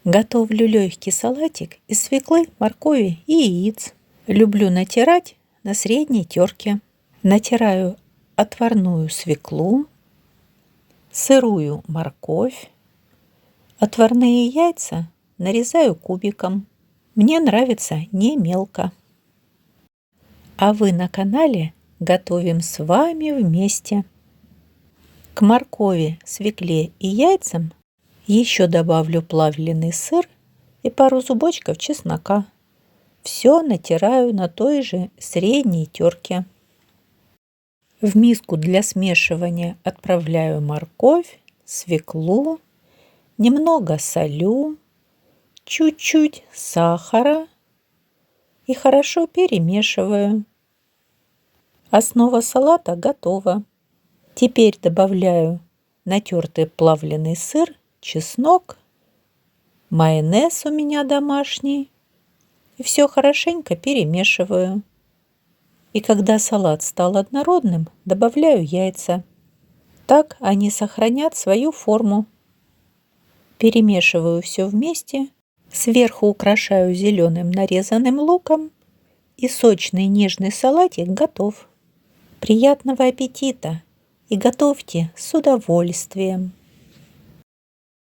Готовлю легкий салатик из свеклы, моркови и яиц. Люблю натирать на средней терке. Натираю отварную свеклу, сырую морковь. Отварные яйца нарезаю кубиком. Мне нравится не мелко. А вы на канале «Готовим с вами вместе». К моркови, свекле и яйцам еще добавлю плавленый сыр и пару зубочков чеснока. Все натираю на той же средней терке. В миску для смешивания отправляю морковь, свеклу, немного солю, чуть-чуть сахара и хорошо перемешиваю. Основа салата готова. Теперь добавляю натертый плавленый сыр, чеснок, майонез у меня домашний. И все хорошенько перемешиваю. И когда салат стал однородным, добавляю яйца. Так они сохранят свою форму. Перемешиваю все вместе. Сверху украшаю зеленым нарезанным луком. И сочный нежный салатик готов. Приятного аппетита! И готовьте с удовольствием!